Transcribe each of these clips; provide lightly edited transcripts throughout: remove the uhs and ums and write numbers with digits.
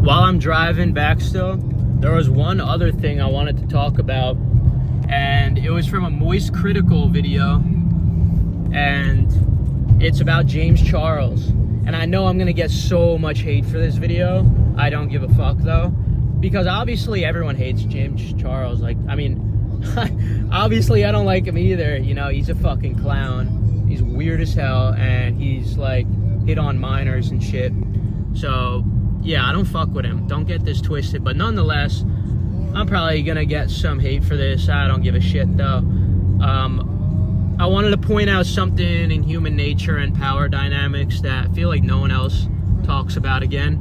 while I'm driving back still, there was one other thing I wanted to talk about, and it was from a Moist Critical video, and it's about James Charles. And I know I'm gonna get so much hate for this video. I don't give a fuck though, because obviously everyone hates James Charles. Like, I mean, obviously I don't like him either. You know, he's a fucking clown. He's weird as hell, and he's like hit on minors and shit. So yeah, I don't fuck with him. Don't get this twisted. But nonetheless, I'm probably gonna get some hate for this. I don't give a shit though. I wanted to point out something in human nature and power dynamics that I feel like no one else talks about again.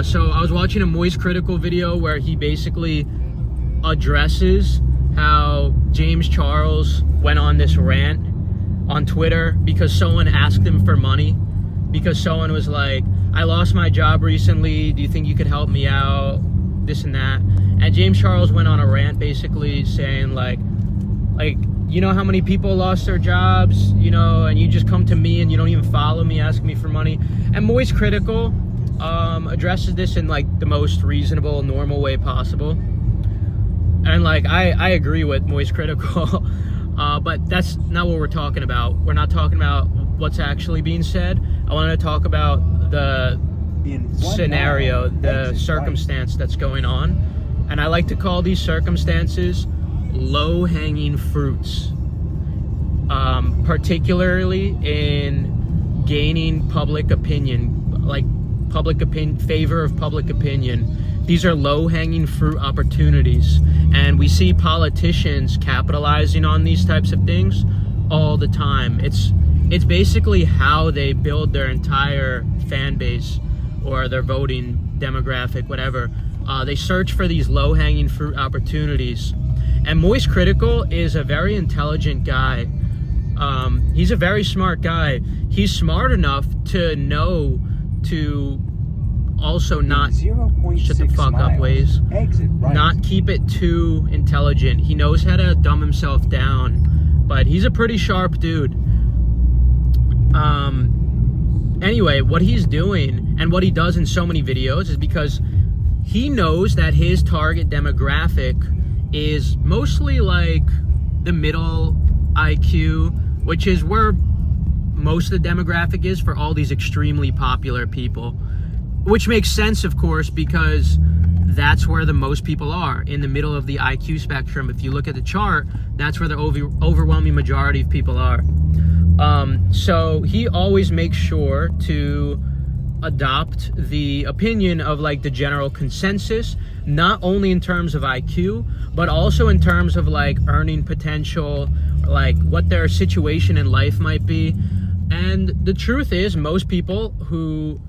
So I was watching a Moist Critical video where he basically addresses how James Charles went on this rant on Twitter because someone asked him for money. Because someone was like, I lost my job recently, do you think you could help me out? This and that. And James Charles went on a rant basically saying like, you know how many people lost their jobs, you know, and you just come to me and you don't even follow me, asking me for money. And Moist Critical addresses this in like the most reasonable, normal way possible. And like, I agree with Moist Critical, but that's not what we're talking about. We're not talking about what's actually being said. I want to talk about the scenario, the circumstance that's going on. And I like to call these circumstances low-hanging fruits, particularly in gaining public opinion, like favor of public opinion. These are low-hanging fruit opportunities, and we see politicians capitalizing on these types of things all the time. It's basically how they build their entire fan base or their voting demographic, whatever. They search for these low-hanging fruit opportunities. And Moist Critical is a very intelligent guy. He's a very smart guy. He's smart enough to know to also not shut the fuck up ways, right. Not keep it too intelligent. He knows how to dumb himself down, but he's a pretty sharp dude. Anyway, what he's doing and what he does in so many videos is because he knows that his target demographic is mostly like the middle IQ, which is where most of the demographic is for all these extremely popular people, which makes sense, of course, because that's where the most people are, in the middle of the IQ spectrum. If you look at the chart, that's where the overwhelming majority of people are. So he always makes sure to adopt the opinion of like the general consensus, not only in terms of IQ, but also in terms of like earning potential, like what their situation in life might be. And the truth is, most people who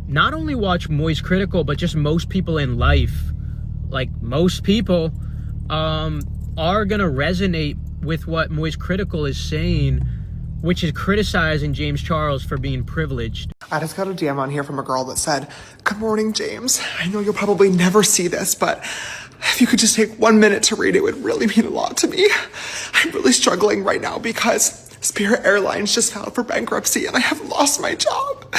not only watch Moist Critical, but just most people in life, like most people, are gonna resonate with what Moist Critical is saying, which is criticizing James Charles for being privileged. I just got a DM on here from a girl that said, "Good morning, James. I know you'll probably never see this, but if you could just take 1 minute to read it, would really mean a lot to me. I'm really struggling right now because Spirit Airlines just filed for bankruptcy and I have lost my job.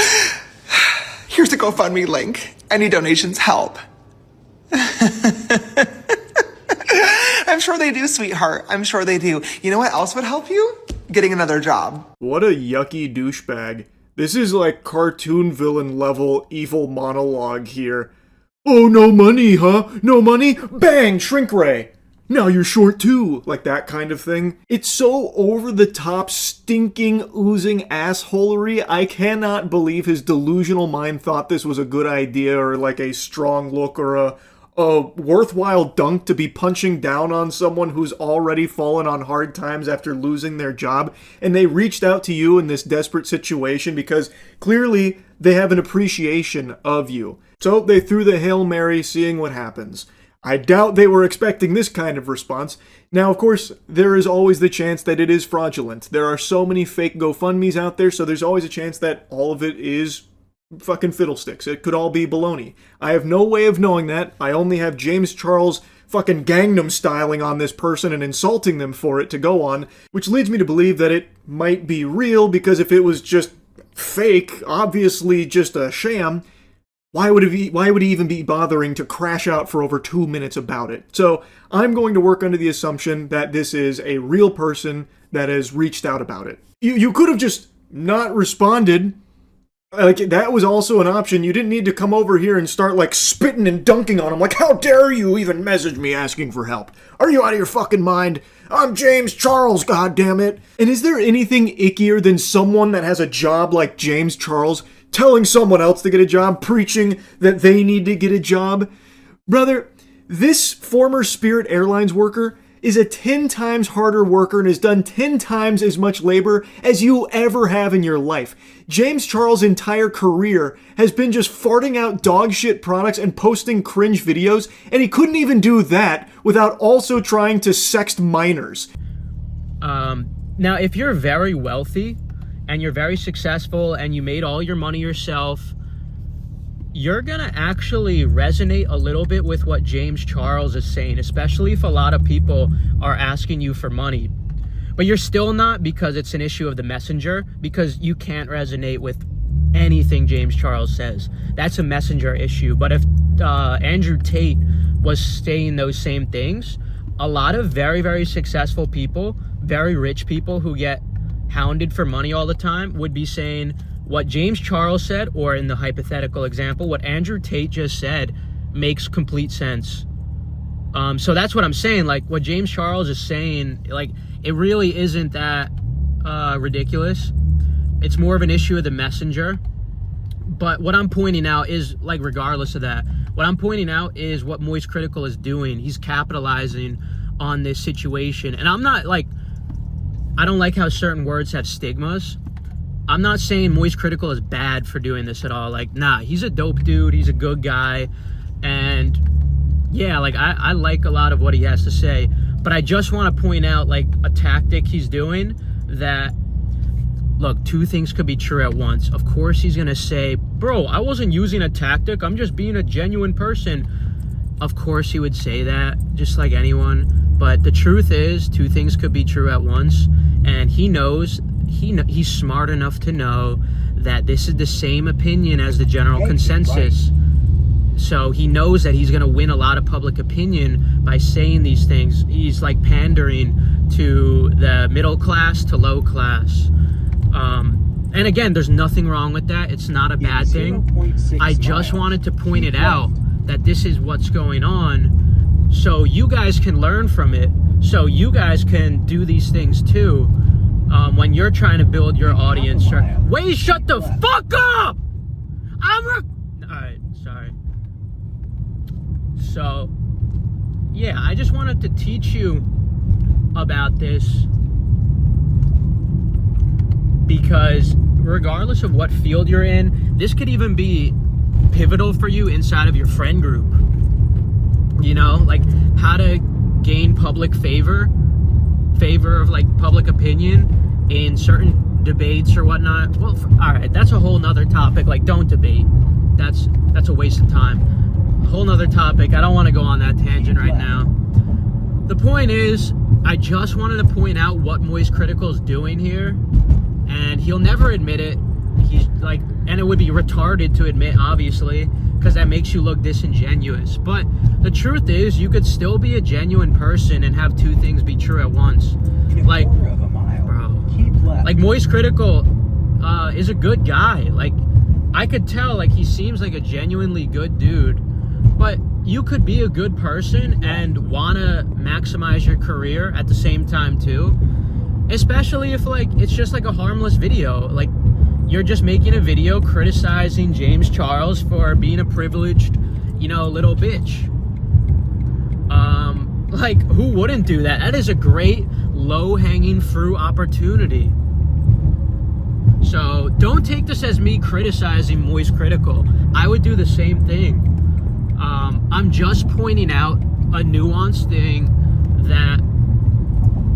Here's a GoFundMe link. Any donations help." I'm sure they do, sweetheart. I'm sure they do. You know what else would help you? Getting another job. What a yucky douchebag. This is like cartoon villain level evil monologue here. Oh, no money, huh? No money? Bang! Shrink ray! Now you're short too! Like that kind of thing. It's so over the top, stinking, oozing assholery. I cannot believe his delusional mind thought this was a good idea or like a strong look or a worthwhile dunk to be punching down on someone who's already fallen on hard times after losing their job, and they reached out to you in this desperate situation because clearly they have an appreciation of you. So they threw the Hail Mary, seeing what happens. I doubt they were expecting this kind of response. Now, of course, there is always the chance that it is fraudulent. There are so many fake GoFundMes out there, so there's always a chance that all of it is fucking fiddlesticks. It could all be baloney. I have no way of knowing that. I only have James Charles fucking Gangnam styling on this person and insulting them for it to go on, which leads me to believe that it might be real, because if it was just fake, obviously just a sham, Why would he even be bothering to crash out for over 2 minutes about it? So I'm going to work under the assumption that this is a real person that has reached out about it. You could have just not responded. Like, that was also an option. You didn't need to come over here and start, like, spitting and dunking on him. Like, how dare you even message me asking for help? Are you out of your fucking mind? I'm James Charles, goddammit. And is there anything ickier than someone that has a job like James Charles telling someone else to get a job, preaching that they need to get a job? Brother, this former Spirit Airlines worker is a 10 times harder worker and has done 10 times as much labor as you ever have in your life. James Charles' entire career has been just farting out dog shit products and posting cringe videos, and he couldn't even do that without also trying to sext minors. Now, if you're very wealthy and you're very successful and you made all your money yourself, you're gonna actually resonate a little bit with what James Charles is saying, especially if a lot of people are asking you for money. But you're still not, because it's an issue of the messenger, because you can't resonate with anything James Charles says. That's a messenger issue. But if Andrew Tate was saying those same things, a lot of very, very successful people, very rich people who get hounded for money all the time would be saying what James Charles said, or in the hypothetical example, what Andrew Tate just said makes complete sense. So that's what I'm saying. Like, what James Charles is saying, like, it really isn't that ridiculous. It's more of an issue of the messenger. But what I'm pointing out is, like, regardless of that, what I'm pointing out is what Moist Critical is doing. He's capitalizing on this situation. And I'm not, like, I don't like how certain words have stigmas. I'm not saying Moist Critical is bad for doing this at all. Like, nah, he's a dope dude. He's a good guy. And yeah, like, I like a lot of what he has to say. But I just want to point out, like, a tactic he's doing that, look, two things could be true at once. Of course he's going to say, bro, I wasn't using a tactic. I'm just being a genuine person. Of course he would say that, just like anyone. But the truth is, two things could be true at once. And he knows, he's smart enough to know that this is the same opinion as the general consensus. So he knows that he's going to win a lot of public opinion by saying these things. He's like pandering to the middle class, to low class. And again, there's nothing wrong with that. It's not a bad thing. I just wanted to point it out that this is what's going on, so you guys can learn from it, so you guys can do these things too. When you're trying to build your audience. Wait, shut the fuck up! Alright, sorry. So, yeah, I just wanted to teach you about this, because regardless of what field you're in, this could even be pivotal for you inside of your friend group. You know, like how to gain public favor of like public opinion in certain debates or whatnot. Well, all right, that's a whole nother topic. Like, don't debate. That's a waste of time. A whole nother topic. I don't want to go on that tangent right now. The point is, I just wanted to point out what Moist Critical is doing here, and he'll never admit it. He's like, and it would be retarded to admit, obviously, because that makes you look disingenuous. But the truth is, you could still be a genuine person and have two things be true at once. Like, bro, like Moist Critical is a good guy. Like, I could tell, like, he seems like a genuinely good dude. But you could be a good person and want to maximize your career at the same time too. Especially if, like, it's just like a harmless video. Like, you're just making a video criticizing James Charles for being a privileged, you know, little bitch. Like, who wouldn't do that? That is a great low-hanging fruit opportunity. So don't take this as me criticizing Moist Critical. I would do the same thing. I'm just pointing out a nuanced thing that,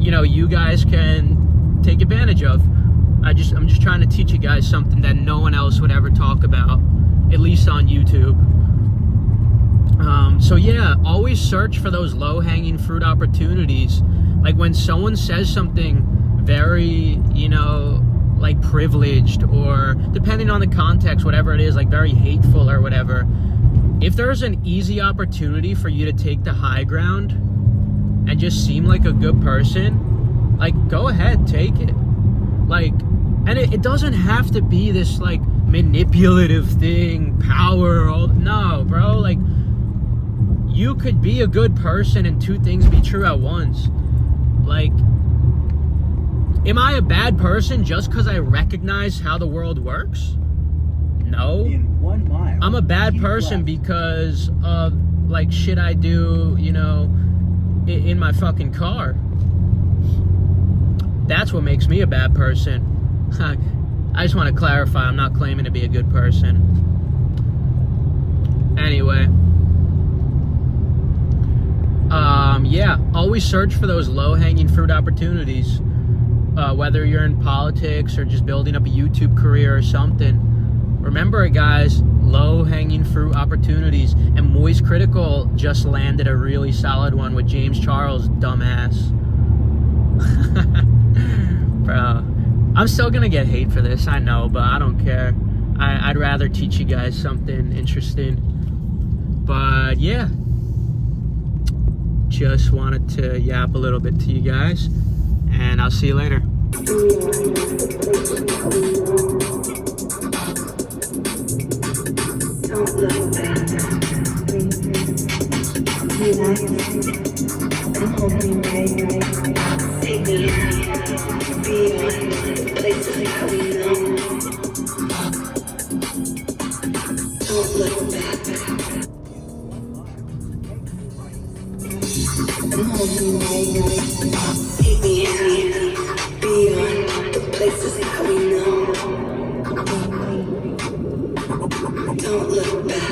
you know, you guys can take advantage of. I'm just trying to teach you guys something that no one else would ever talk about, at least on YouTube. So yeah, always search for those low-hanging fruit opportunities. Like when someone says something very, you know, like privileged, or depending on the context, whatever it is, like very hateful or whatever, if there's an easy opportunity for you to take the high ground and just seem like a good person, like, go ahead, take it. Like, and it doesn't have to be this like manipulative thing, power, no, bro. Like, you could be a good person and two things be true at once. Like, am I a bad person just because I recognize how the world works? No. In 1 mile, I'm a bad keep person left. because of like shit I do, you know, in my fucking car. That's what makes me a bad person. I just want to clarify, I'm not claiming to be a good person. Anyway. Yeah, always search for those low-hanging fruit opportunities. Whether you're in politics or just building up a YouTube career or something. Remember it, guys, low-hanging fruit opportunities. And Moist Critical just landed a really solid one with James Charles, dumbass. Bro, I'm still gonna get hate for this, I know, but I don't care. I'd rather teach you guys something interesting. But yeah, just wanted to yap a little bit to you guys, and I'll see you later. Don't look back. Relax. I'm holding right. Take me beyond places that we know. Don't look back. I'm holding right. Take me beyond the places that we know. Don't look back.